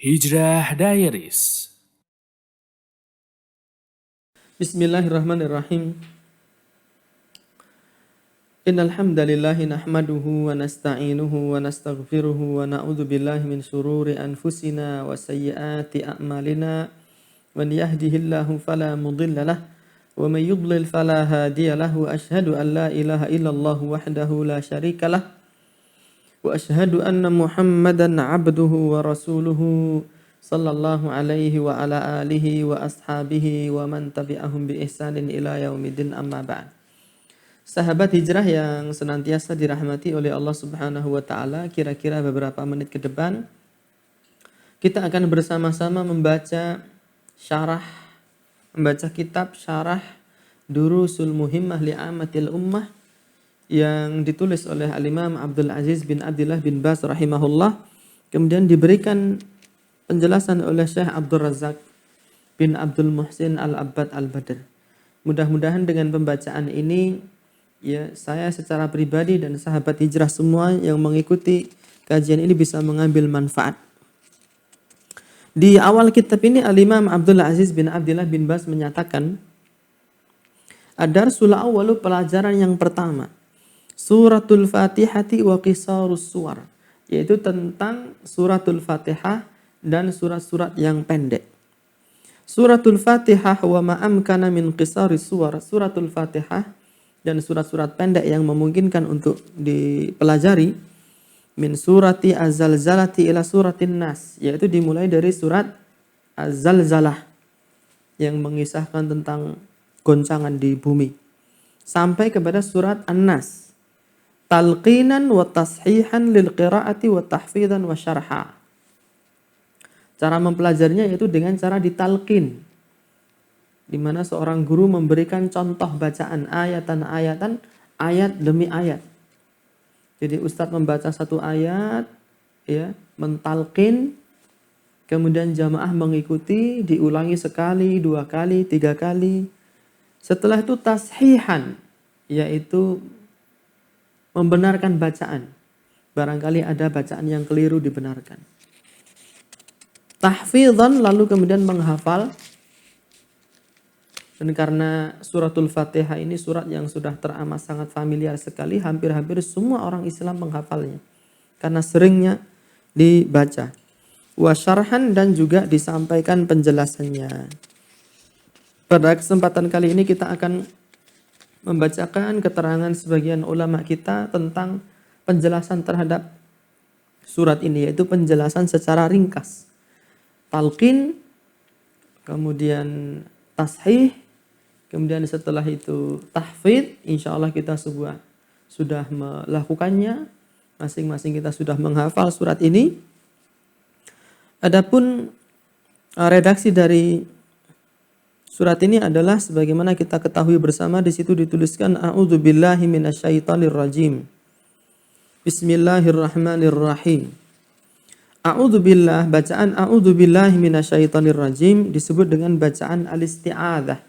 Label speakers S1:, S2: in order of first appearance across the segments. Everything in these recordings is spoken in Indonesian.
S1: Hijrah Diaries.
S2: Bismillahirrahmanirrahim. Innal hamdalillah nahmaduhu wa nasta'inuhu wa nastaghfiruhu wa na'udzu billahi min shururi anfusina wa sayyiati a'malina. Man yahdihillahu fala mudilla lahu wa man yudlil fala hadiya lahu. Asyhadu an la ilaha illallah wahdahu la syarika lah wa asyhadu anna Muhammadan 'abduhu wa rasuluhu sallallahu alaihi wa ala alihi wa ashabihi wa man tabi'ahum bi ihsanin ila yaumiddin, amma ba'd. Sahabat hijrah yang senantiasa dirahmati oleh Allah Subhanahu wa taala, kira-kira beberapa menit ke depan kita akan bersama-sama membaca kitab Syarah Durusul Muhimmah Li'amatil Ummah yang ditulis oleh Al-Imam Abdul Aziz bin Abdullah bin Baz rahimahullah, kemudian diberikan penjelasan oleh Syekh Abdul Razak bin Abdul Muhsin Al-Abbad Al-Badr. Mudah-mudahan dengan pembacaan ini, ya, saya secara pribadi dan sahabat hijrah semua yang mengikuti kajian ini bisa mengambil manfaat. Di awal kitab ini Al-Imam Abdul Aziz bin Abdullah bin Baz menyatakan, ad-darsul awwalu, pelajaran yang pertama, Suratul Fatihati wa qisarus suwar, yaitu tentang Suratul Fatihah dan surat-surat yang pendek. Suratul Fatihah wa ma'amkana min qisaris suwar, Suratul Fatihah dan surat-surat pendek yang memungkinkan untuk dipelajari, min surati az-zalzalati ila suratin nas, yaitu dimulai dari surat az-zalzalah yang mengisahkan tentang goncangan di bumi sampai kepada surat an-nas, talqinan wa tashihan lil qiraati wa tahfidzan wa syarha. Cara mempelajarinya yaitu dengan cara ditalqin, di mana seorang guru memberikan contoh bacaan ayatan, ayat demi ayat. Jadi ustadz membaca satu ayat, ya, mentalqin, kemudian jamaah mengikuti, diulangi sekali, 2 kali, 3 kali. Setelah itu tashihan, yaitu membenarkan bacaan. Barangkali ada bacaan yang keliru, dibenarkan. Tahfidzan, lalu kemudian menghafal. Dan karena suratul Fatihah ini surat yang sudah teramat sangat familiar sekali, hampir-hampir semua orang Islam menghafalnya karena seringnya dibaca. Wa syarhan, dan juga disampaikan penjelasannya. Pada kesempatan kali ini kita akan membacakan keterangan sebagian ulama kita tentang penjelasan terhadap surat ini, yaitu penjelasan secara ringkas. Talqin, kemudian tashih, kemudian setelah itu tahfidz. Insya Allah kita sudah melakukannya, masing-masing kita sudah menghafal surat ini. Adapun redaksi dari surat ini adalah sebagaimana kita ketahui bersama, di situ dituliskan a'udzubillahi minasyaitonirrajim. Bismillahirrahmanirrahim. A'udzubillah, bacaan a'udzubillahi minasyaitonirrajim disebut dengan bacaan al-isti'adzah,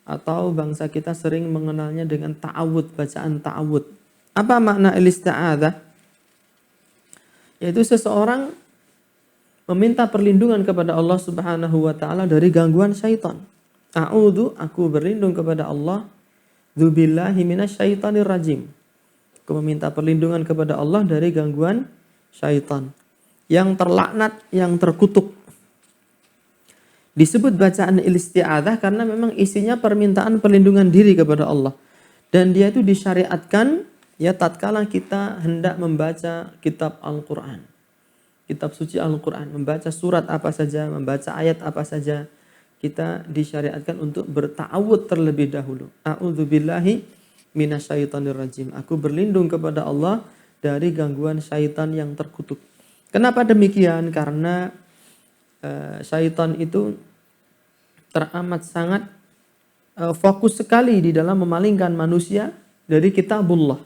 S2: atau bangsa kita sering mengenalnya dengan ta'awud, bacaan ta'awud. Apa makna al-isti'adzah? Yaitu seseorang meminta perlindungan kepada Allah Subhanahu wa taala dari gangguan syaitan. A'udzu, aku berlindung kepada Allah, dzubillahi minasyaitonir rajim. Aku meminta perlindungan kepada Allah dari gangguan syaitan yang terlaknat, yang terkutuk. Disebut bacaan isti'adzah karena memang isinya permintaan perlindungan diri kepada Allah. Dan dia itu disyariatkan, ya, tatkala kita hendak membaca kitab Al-Qur'an, kitab suci Al-Quran, membaca surat apa saja, membaca ayat apa saja, kita disyariatkan untuk berta'awud terlebih dahulu. A'udzubillahi minasyaitonirrajim. Aku berlindung kepada Allah dari gangguan syaitan yang terkutuk. Kenapa demikian? Karena syaitan itu teramat sangat fokus sekali di dalam memalingkan manusia dari kitabullah.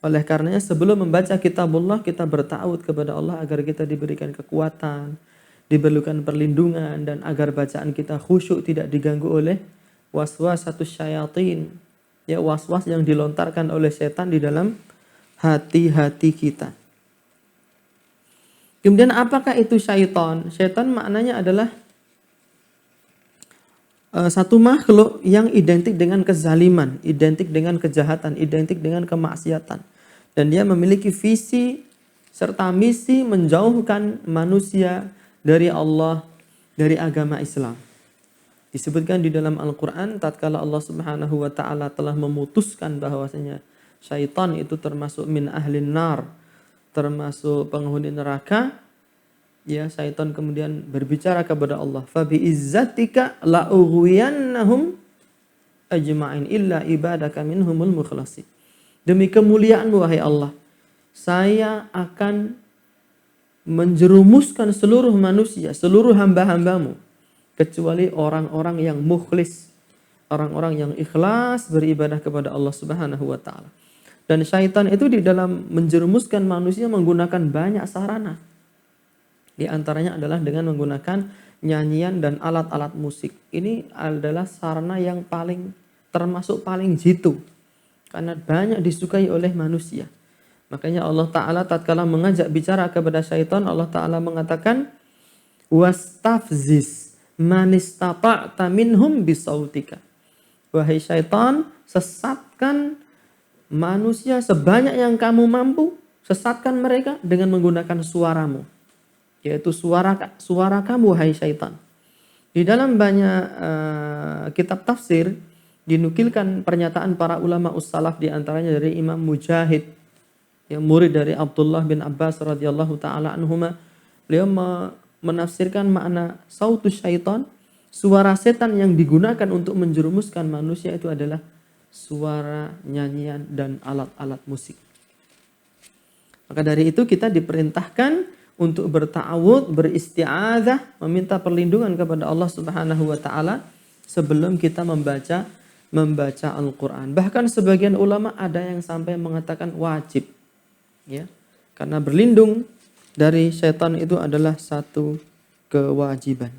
S2: Oleh karenanya sebelum membaca kitabullah, kita berta'awud kepada Allah agar kita diberikan kekuatan, diberikan perlindungan, dan agar bacaan kita khusyuk, tidak diganggu oleh waswasatus syayatin, ya, waswas yang dilontarkan oleh setan di dalam hati-hati kita. Kemudian apakah itu syaitan? Syaitan maknanya adalah satu makhluk yang identik dengan kezaliman, identik dengan kejahatan, identik dengan kemaksiatan. Dan dia memiliki visi serta misi menjauhkan manusia dari Allah, dari agama Islam. Disebutkan di dalam Al-Quran, tatkala Allah Subhanahu wa Ta'ala telah memutuskan bahwasanya syaitan itu termasuk min ahlin nar, termasuk penghuni neraka, ya, syaitan kemudian berbicara kepada Allah, fa bi izzatika la ughwiyannahum ajma'in illa ibadaka minhumul mukhlasin. Demi kemuliaan-Mu wahai Allah, saya akan menjerumuskan seluruh manusia, seluruh hamba-hamba-Mu, kecuali orang-orang yang mukhlis, orang-orang yang ikhlas beribadah kepada Allah Subhanahu wa Ta'ala. Dan syaitan itu di dalam menjerumuskan manusia menggunakan banyak sarana. Di antaranya adalah dengan menggunakan nyanyian dan alat-alat musik. Ini adalah sarana yang termasuk paling jitu, karena banyak disukai oleh manusia. Makanya Allah Ta'ala tatkala mengajak bicara kepada syaitan, Allah Ta'ala mengatakan, wastafziz man istata'ta minhum bisautika. Wahai syaitan, sesatkan manusia sebanyak yang kamu mampu, sesatkan mereka dengan menggunakan suaramu, yaitu suara kamu, hai syaitan. Di dalam banyak kitab tafsir dinukilkan pernyataan para ulama ussalaf, di antaranya dari Imam Mujahid, yang murid dari Abdullah bin Abbas radhiyallahu taala anhuma. Beliau menafsirkan makna sautus syaitan, suara setan yang digunakan untuk menjerumuskan manusia itu adalah suara nyanyian dan alat-alat musik. Maka dari itu kita diperintahkan untuk berta'awudz, beristi'adzah, meminta perlindungan kepada Allah Subhanahu wa Ta'ala sebelum kita membaca Al-Quran. Bahkan sebagian ulama ada yang sampai mengatakan wajib, ya, karena berlindung dari syaitan itu adalah satu kewajiban.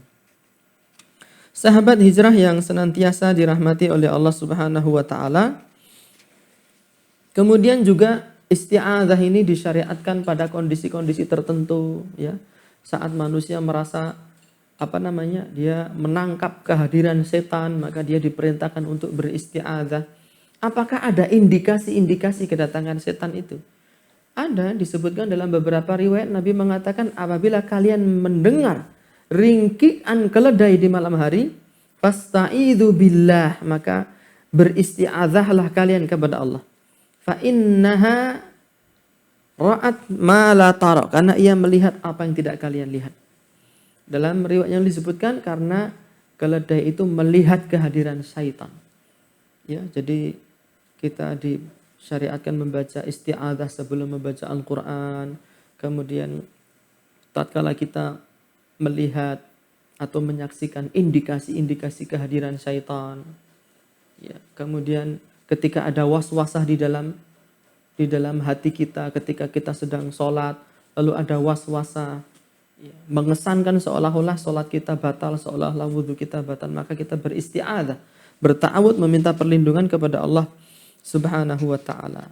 S2: Sahabat hijrah yang senantiasa dirahmati oleh Allah Subhanahu wa Ta'ala, kemudian juga isti'adzah ini disyariatkan pada kondisi-kondisi tertentu, ya. Saat manusia merasa dia menangkap kehadiran setan, maka dia diperintahkan untuk beristi'adzah. Apakah ada indikasi-indikasi kedatangan setan itu? Ada, disebutkan dalam beberapa riwayat Nabi mengatakan, apabila kalian mendengar ringkikan keledai di malam hari, fasta'idzu billah, maka beristi'adzahlah kalian kepada Allah. Fa innaha ra'at ma la tara, karena ia melihat apa yang tidak kalian lihat. Dalam riwayat yang disebutkan karena keledai itu melihat kehadiran syaitan. Ya, jadi kita disyariatkan membaca isti'adzah sebelum membaca Al-Quran. Kemudian tatkala kita melihat atau menyaksikan indikasi-indikasi kehadiran syaitan. Ya, kemudian ketika ada was-wasah di dalam hati kita, ketika kita sedang sholat, lalu ada was-wasah, ya, mengesankan seolah-olah sholat kita batal, seolah-olah wudhu kita batal, maka kita beristi'adzah, berta'awudz, meminta perlindungan kepada Allah Subhanahu wa Ta'ala.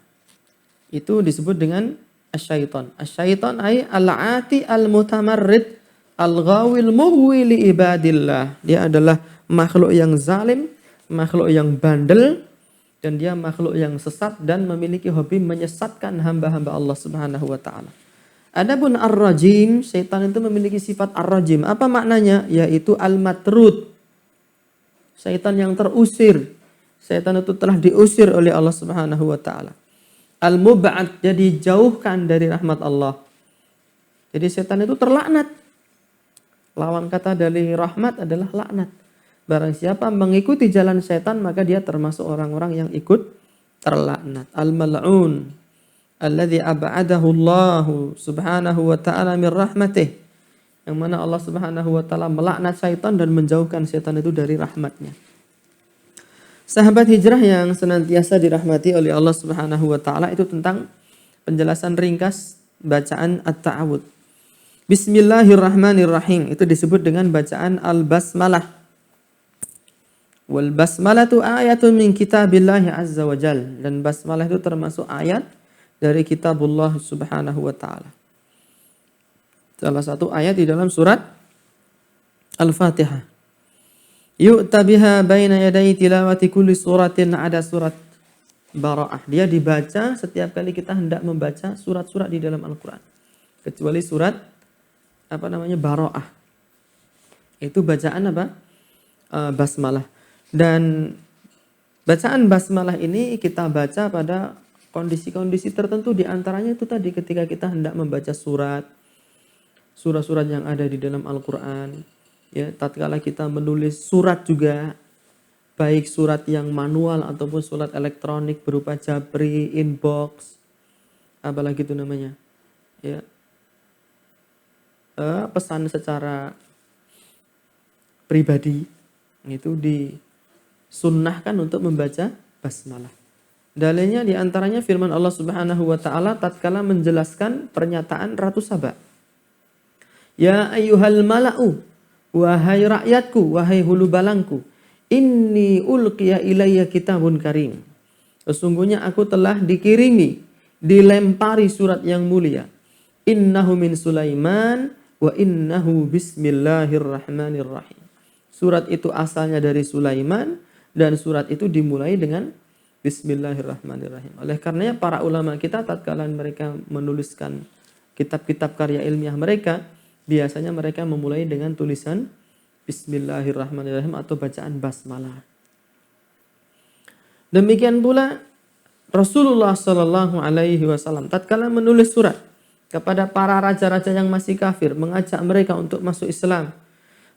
S2: Itu disebut dengan asyaitan. Asyaitan ay al-ati al-mutamarrid al-ghawil mughwi li ibadillah. Dia adalah makhluk yang zalim, makhluk yang bandel, dan dia makhluk yang sesat dan memiliki hobi menyesatkan hamba-hamba Allah Subhanahu wa Ta'ala. Adapun ar-rajim, syaitan itu memiliki sifat ar-rajim. Apa maknanya? Yaitu al-matrud. Syaitan yang terusir. Syaitan itu telah diusir oleh Allah Subhanahu wa Ta'ala. Al-mub'ad, jadi jauhkan dari rahmat Allah. Jadi syaitan itu terlaknat. Lawan kata dari rahmat adalah laknat. Barang siapa mengikuti jalan syaitan, maka dia termasuk orang-orang yang ikut terlaknat. Al-mal'un alladzi ab'adahu Allah Subhanahu wa Ta'ala min rahmatih. Yang mana Allah Subhanahu wa Ta'ala melaknat syaitan dan menjauhkan syaitan itu dari rahmatnya. Sahabat hijrah yang senantiasa dirahmati oleh Allah Subhanahu wa Ta'ala, itu tentang penjelasan ringkas bacaan at-ta'awudz. Bismillahirrahmanirrahim, itu disebut dengan bacaan al-basmalah. Wal basmalatu ayatun min kitabillahi azza wa jal. Dan basmalah itu termasuk ayat dari kitabullah Subhanahu wa Ta'ala. Salah satu ayat di dalam surat Al-Fatihah. Yu'ta biha baina yaday tilawati kulli suratin, ada surat Bara'ah. Dia dibaca setiap kali kita hendak membaca surat-surat di dalam Al-Quran. Kecuali surat Bara'ah. Itu bacaan apa? Basmalah. Dan bacaan basmalah ini kita baca pada kondisi-kondisi tertentu, di antaranya itu tadi ketika kita hendak membaca surat-surat yang ada di dalam Al-Quran. Ya, tatkala kita menulis surat juga, baik surat yang manual ataupun surat elektronik berupa Jabri, inbox, apalagi itu namanya, ya, pesan secara pribadi, itu disunnahkan untuk membaca basmalah. Dalilnya diantaranya firman Allah Subhanahu wa Ta'ala tatkala menjelaskan pernyataan Ratu Saba. Ya ayyuhal mala'u, wahai rakyatku, wahai hulu balangku, inni ulqiya ilayya kitabun karim. Sesungguhnya aku telah dikirimi, dilempari surat yang mulia. Innahu min Sulaiman wa innahu bismillahirrahmanirrahim. Surat itu asalnya dari Sulaiman dan surat itu dimulai dengan bismillahirrahmanirrahim. Oleh karenanya para ulama kita tatkala mereka menuliskan kitab-kitab karya ilmiah mereka, biasanya mereka memulai dengan tulisan bismillahirrahmanirrahim atau bacaan basmalah. Demikian pula Rasulullah Shallallahu Alaihi Wasallam tatkala menulis surat kepada para raja-raja yang masih kafir, mengajak mereka untuk masuk Islam,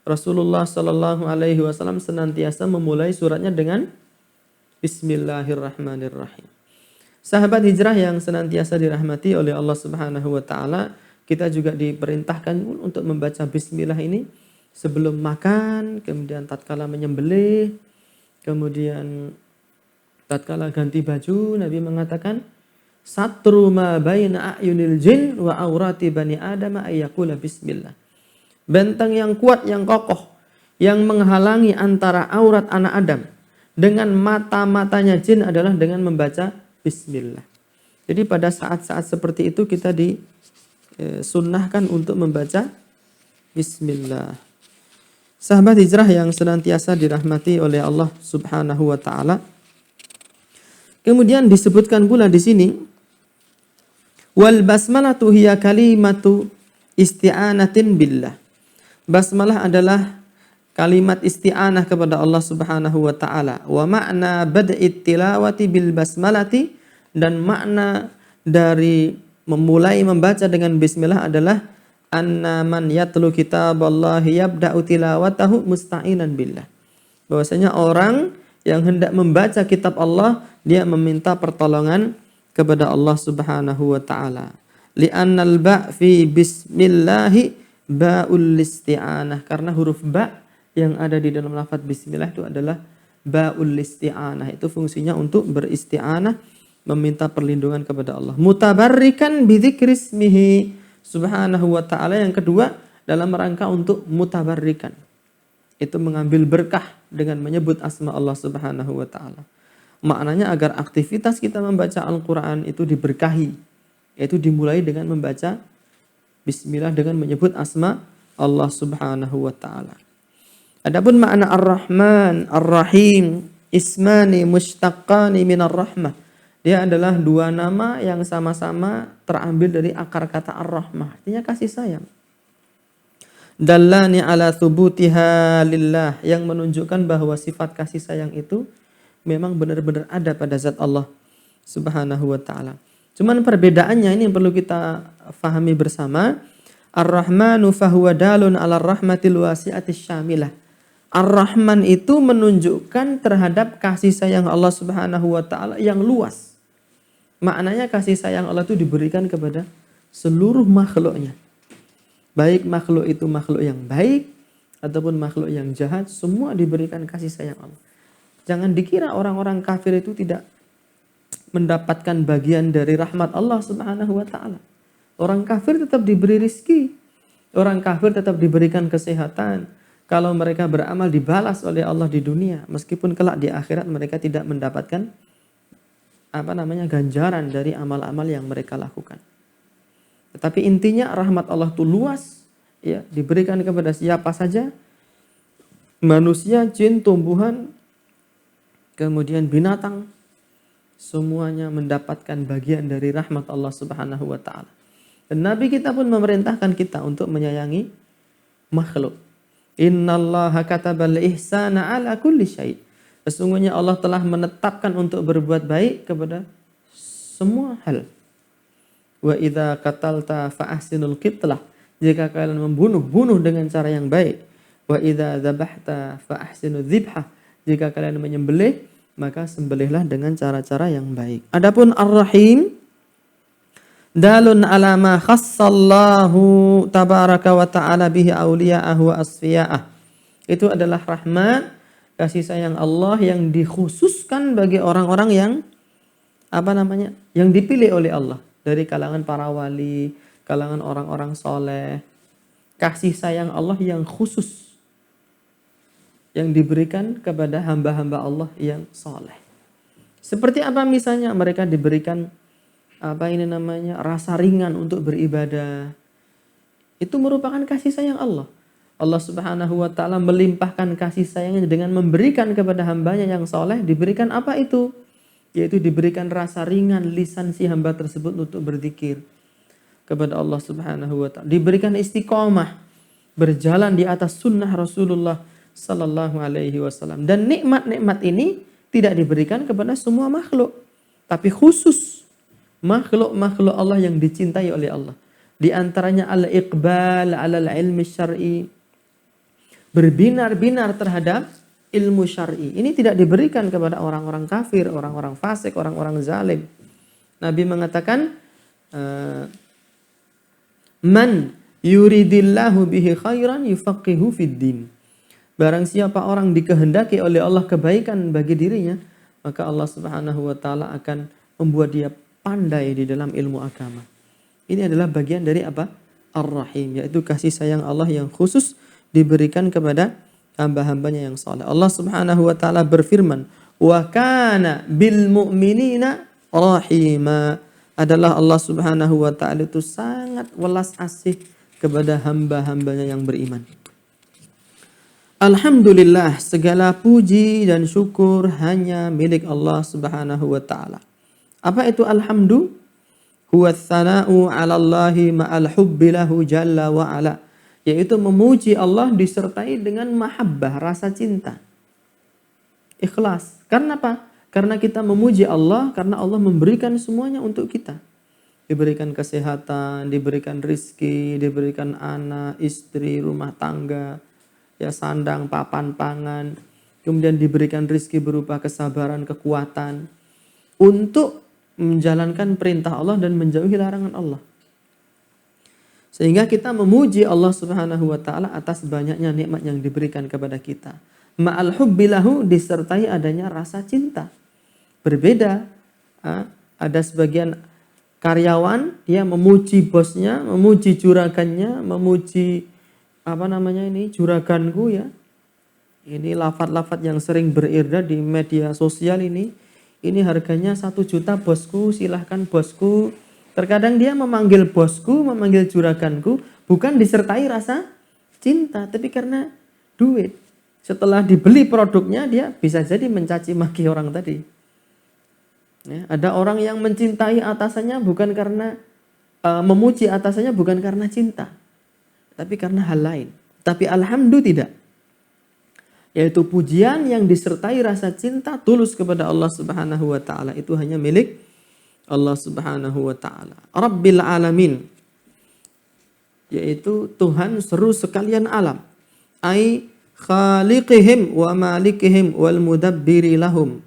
S2: Rasulullah Shallallahu Alaihi Wasallam senantiasa memulai suratnya dengan bismillahirrahmanirrahim. Sahabat hijrah yang senantiasa dirahmati oleh Allah Subhanahu wa Ta'ala, kita juga diperintahkan untuk membaca bismillah ini sebelum makan, kemudian tatkala menyembelih, kemudian tatkala ganti baju. Nabi mengatakan, satru ma baina a'yunil jin wa aurati bani adam ayyakula bismillah. Benteng yang kuat, yang kokoh, yang menghalangi antara aurat anak Adam dengan mata-matanya jin adalah dengan membaca bismillah. Jadi pada saat-saat seperti itu kita disunnahkan untuk membaca bismillah. Sahabat hijrah yang senantiasa dirahmati oleh Allah Subhanahu wa Ta'ala. Kemudian disebutkan pula di sini, wal basmalatu hiya kalimatu isti'anatin billah. Basmalah adalah kalimat isti'anah kepada Allah Subhanahu wa Ta'ala. Wa makna bad'it tilawati bil basmalati, dan makna dari memulai membaca dengan bismillah adalah anna man yatlu kitaballahi yabda'u tilawatahu musta'inan billah. Bahwasanya orang yang hendak membaca kitab Allah, dia meminta pertolongan kepada Allah Subhanahu wa Ta'ala. Li'annal ba' fi bismillahi ba'ul isti'anah, karena huruf ba' yang ada di dalam lafaz bismillah itu adalah ba'ul isti'anah. Itu fungsinya untuk beristi'anah, meminta perlindungan kepada Allah. Mutabarrikan bidzikrismihi Subhanahu wa Ta'ala. Yang kedua, dalam rangka untuk mutabarrikan, itu mengambil berkah dengan menyebut asma Allah Subhanahu wa Ta'ala. Maknanya agar aktivitas kita membaca Al-Quran itu diberkahi, yaitu dimulai dengan membaca bismillah dengan menyebut asma Allah Subhanahu wa Ta'ala. Adapun makna Ar-Rahman, Ar-Rahim, ismani mustaqqani minar rahmah. Dia adalah dua nama yang sama-sama terambil dari akar kata Ar-Rahmah, artinya kasih sayang. Dallani ala thubutiha lillah, yang menunjukkan bahwa sifat kasih sayang itu memang benar-benar ada pada zat Allah Subhanahu wa Ta'ala. Cuman perbedaannya ini yang perlu kita fahami bersama. Ar-Rahmanu fahuwa dalun ala rahmatil wasi'atis syamilah. Ar-Rahman itu menunjukkan terhadap kasih sayang Allah Subhanahu wa Ta'ala yang luas. Maknanya kasih sayang Allah itu diberikan kepada seluruh makhluknya. Baik makhluk itu makhluk yang baik ataupun makhluk yang jahat, semua diberikan kasih sayang Allah. Jangan dikira orang-orang kafir itu tidak mendapatkan bagian dari rahmat Allah Subhanahu wa Ta'ala. Orang kafir tetap diberi rizki. Orang kafir tetap diberikan kesehatan. Kalau mereka beramal dibalas oleh Allah di dunia, meskipun kelak di akhirat mereka tidak mendapatkan ganjaran dari amal-amal yang mereka lakukan. Tetapi intinya rahmat Allah itu luas, ya, diberikan kepada siapa saja, manusia, jin, tumbuhan, kemudian binatang, semuanya mendapatkan bagian dari rahmat Allah Subhanahu wa taala. Dan Nabi kita pun memerintahkan kita untuk menyayangi makhluk. Innallaha katabal ihsana ala kulli syai'. Sesungguhnya Allah telah menetapkan untuk berbuat baik kepada semua hal. Wa idza qatalta fa ahsinul qitlah. Jika kalian membunuh, bunuh dengan cara yang baik. Wa idza dzabhta fa ahsinudz dzibhah. Jika kalian menyembelih, maka sembelihlah dengan cara-cara yang baik. Adapun Ar-Rahim dalun ala ma khassallahu tabaraka wa ta'ala bihi awliya'ahu wa asfiya'ah. Itu adalah rahmat, kasih sayang Allah yang dikhususkan bagi orang-orang yang yang dipilih oleh Allah dari kalangan para wali, kalangan orang-orang soleh. Kasih sayang Allah yang khusus yang diberikan kepada hamba-hamba Allah yang soleh. Seperti apa misalnya? Mereka diberikan rasa ringan untuk beribadah. Itu merupakan kasih sayang Allah. Allah Subhanahu wa taala melimpahkan kasih sayangnya dengan memberikan kepada hambanya yang soleh. Diberikan apa itu? Yaitu diberikan rasa ringan lisan si hamba tersebut untuk berzikir kepada Allah Subhanahu wa taala. Diberikan istiqomah, berjalan di atas sunnah Rasulullah sallallahu alaihi wasallam. Dan nikmat-nikmat ini tidak diberikan kepada semua makhluk, tapi khusus makhluk-makhluk Allah yang dicintai oleh Allah. Di antaranya al-iqbal 'alal ilmi syar'i, berbinar-binar terhadap ilmu syar'i. Ini tidak diberikan kepada orang-orang kafir, orang-orang fasik, orang-orang zalim. Nabi mengatakan, man yuridillahu bihi khairan yufaqihu fid din. Barang siapa orang dikehendaki oleh Allah kebaikan bagi dirinya, maka Allah Subhanahu wa taala akan membuat dia pandai di dalam ilmu agama. Ini adalah bagian dari apa? Ar-Rahim, yaitu kasih sayang Allah yang khusus diberikan kepada hamba-hambanya yang saleh. Allah Subhanahu wa taala berfirman, "Wa kana bil mu'minina rahima." Adalah Allah Subhanahu wa taala itu sangat welas asih kepada hamba-hambanya yang beriman. Alhamdulillah, segala puji dan syukur hanya milik Allah Subhanahu wa taala. Apa itu alhamdu? Huwa tsana'u 'ala Allahi ma'al hubbi lahu jalla wa 'ala. Yaitu memuji Allah disertai dengan mahabbah, rasa cinta. Ikhlas. Karena apa? Karena kita memuji Allah, karena Allah memberikan semuanya untuk kita. Diberikan kesehatan, diberikan rizki, diberikan anak, istri, rumah tangga, ya sandang, papan, pangan. Kemudian diberikan rizki berupa kesabaran, kekuatan untuk menjalankan perintah Allah dan menjauhi larangan Allah. Sehingga kita memuji Allah Subhanahu wa taala atas banyaknya nikmat yang diberikan kepada kita. Ma'al hubbi lahu, disertai adanya rasa cinta. Berbeda, ada sebagian karyawan dia memuji bosnya, memuji juragannya, memuji juraganku ya. Ini lafaz-lafaz yang sering beredar di media sosial ini. Ini harganya 1 juta bosku, silahkan bosku. Terkadang dia memanggil bosku, memanggil juraganku, bukan disertai rasa cinta, tapi karena duit. Setelah dibeli produknya, dia bisa jadi mencaci maki orang tadi. Ya, ada orang yang mencintai atasannya bukan karena, memuji atasannya bukan karena cinta, tapi karena hal lain. Tapi alhamdulillah tidak. Yaitu pujian yang disertai rasa cinta tulus kepada Allah Subhanahu wa taala, itu hanya milik Allah Subhanahu wa taala. Rabbil alamin, yaitu Tuhan seru sekalian alam. Ai khaliqihim wa malikihim wal mudabbiri lahum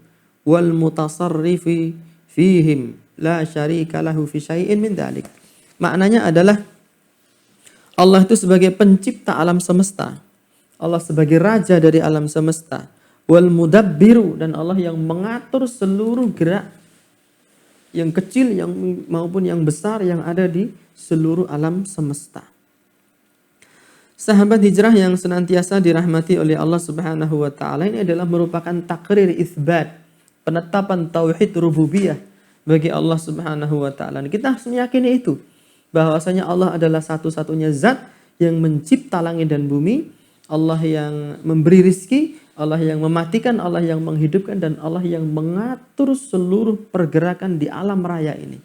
S2: wal mutasarrifi fihim la syarika lahu fi syai'in min dzalik. Maknanya adalah Allah itu sebagai pencipta alam semesta. Allah sebagai raja dari alam semesta. Wal mudabbiru, dan Allah yang mengatur seluruh gerak yang kecil yang maupun yang besar yang ada di seluruh alam semesta. Sahabat hijrah yang senantiasa dirahmati oleh Allah Subhanahu wa taala, ini adalah merupakan takrir isbat, penetapan tauhid rububiyah bagi Allah Subhanahu wa taala. Kita harus meyakini itu, bahwasanya Allah adalah satu-satunya zat yang mencipta langit dan bumi, Allah yang memberi rizki, Allah yang mematikan, Allah yang menghidupkan, dan Allah yang mengatur seluruh pergerakan di alam raya ini.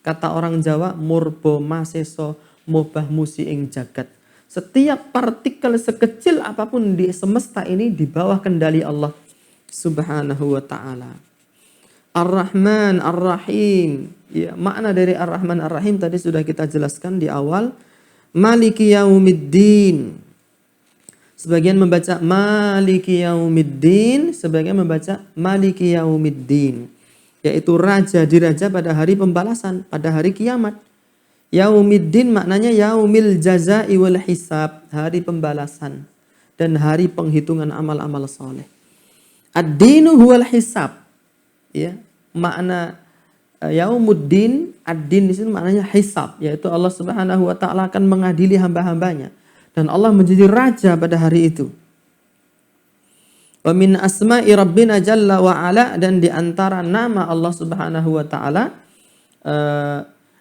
S2: Kata orang Jawa, murbo maseso mobah musi ing jagat. Setiap partikel sekecil apapun di semesta ini di bawah kendali Allah Subhanahu wa ta'ala. Ar-Rahman, Ar-Rahim. Ya, makna dari Ar-Rahman, Ar-Rahim tadi sudah kita jelaskan di awal. Maliki yaumiddin. Sebagian membaca Maliki yaumiddin, sebagian membaca Maliki yaumiddin. Yaitu raja diraja pada hari pembalasan, pada hari kiamat. Yaumiddin maknanya yaumil jazai wal hisab, hari pembalasan dan hari penghitungan amal-amal soleh. Ad-dinu huwal hisab. Ya, makna yaumuddin, ad-din di sini maknanya hisab, yaitu Allah Subhanahu wa taala akan mengadili hamba-hambanya dan Allah menjadi raja pada hari itu. Wa min asma'i rabbina jalla wa ala, dan di antara nama Allah Subhanahu wa taala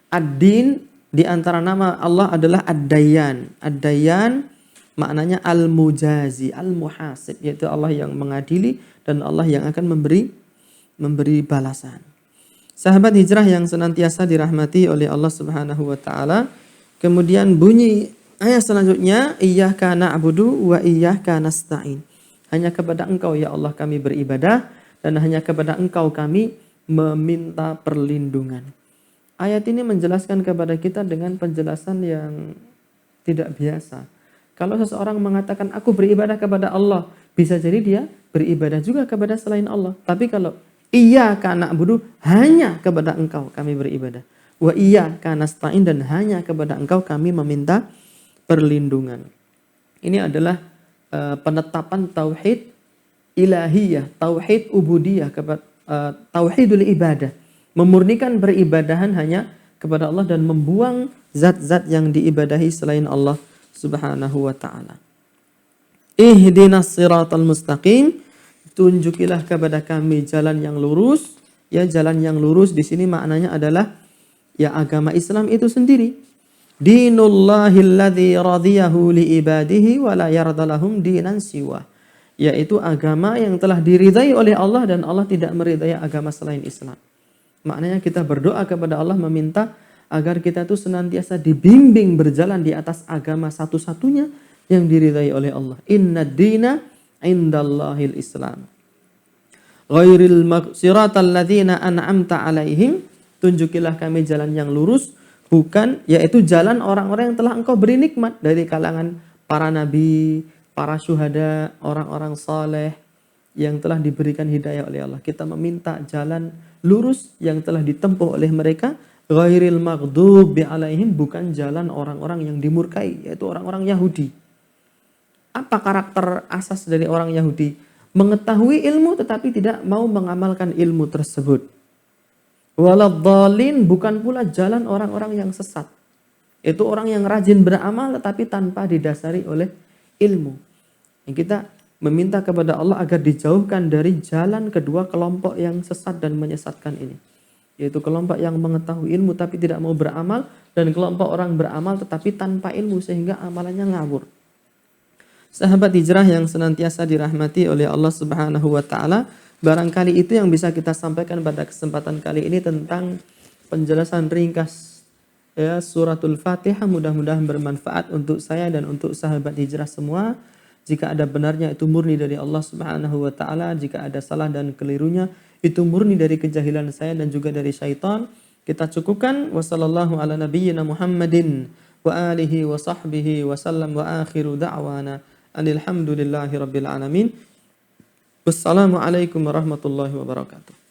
S2: ad-din, di antara nama Allah adalah ad-dayyan. Ad-dayyan maknanya al-mujazi, al-muhasib, yaitu Allah yang mengadili dan Allah yang akan memberi balasan. Sahabat hijrah yang senantiasa dirahmati oleh Allah Subhanahu wa taala. Kemudian bunyi ayat selanjutnya, iyyaka na'budu wa iyyaka nasta'in. Hanya kepada Engkau ya Allah kami beribadah, dan hanya kepada Engkau kami meminta perlindungan. Ayat ini menjelaskan kepada kita dengan penjelasan yang tidak biasa. Kalau seseorang mengatakan aku beribadah kepada Allah, bisa jadi dia beribadah juga kepada selain Allah. Tapi kalau iyyaka na'budu, hanya kepada Engkau kami beribadah. Wa iyyaka nasta'in, dan hanya kepada Engkau kami meminta perlindungan. Ini adalah penetapan tauhid ilahiyah, tauhid ubudiyah, tauhidul ibadah. Memurnikan peribadahan hanya kepada Allah dan membuang zat-zat yang diibadahi selain Allah Subhanahu wa ta'ala. Ihdinas siratal mustaqim, tunjukilah kepada kami jalan yang lurus. Ya, jalan yang lurus di sini maknanya adalah ya agama Islam itu sendiri. Dinullahil ladzi radiyahu li ibadihi wa la yardalahum dinan siwa. Yaitu agama yang telah diridai oleh Allah dan Allah tidak meridai agama selain Islam. Maknanya kita berdoa kepada Allah meminta agar kita tuh senantiasa dibimbing berjalan di atas agama satu-satunya yang diridai oleh Allah. Inna dina indallahil Islam. Ghairil siratal ladzina an'amta alaihim, tunjukilah kami jalan yang lurus, bukan yaitu jalan orang-orang yang telah Engkau beri nikmat dari kalangan para nabi, para syuhada, orang-orang saleh yang telah diberikan hidayah oleh Allah. Kita meminta jalan lurus yang telah ditempuh oleh mereka, ghairil maghdubi alaihim, bukan jalan orang-orang yang dimurkai, yaitu orang-orang Yahudi. Apa karakter asas dari orang Yahudi? Mengetahui ilmu tetapi tidak mau mengamalkan ilmu tersebut. Waladhdallin, bukan pula jalan orang-orang yang sesat. Itu orang yang rajin beramal tetapi tanpa didasari oleh ilmu. Yang kita meminta kepada Allah agar dijauhkan dari jalan kedua kelompok yang sesat dan menyesatkan ini. Yaitu kelompok yang mengetahui ilmu tapi tidak mau beramal, dan kelompok orang beramal tetapi tanpa ilmu sehingga amalannya ngawur. Sahabat hijrah yang senantiasa dirahmati oleh Allah Subhanahu wa taala, barangkali itu yang bisa kita sampaikan pada kesempatan kali ini tentang penjelasan ringkas ya suratul Fatihah. Mudah-mudahan bermanfaat untuk saya dan untuk sahabat hijrah semua. Jika ada benarnya itu murni dari Allah Subhanahu wa taala, jika ada salah dan kelirunya itu murni dari kejahilan saya dan juga dari syaitan. Kita cukupkan. Wassallallahu ala nabiyyina Muhammadin wa alihi wa sahbihi wa sallam, wa akhiru da'wana alhamdulillahi rabbil alamin. Wassalamualaikum warahmatullahi wabarakatuh.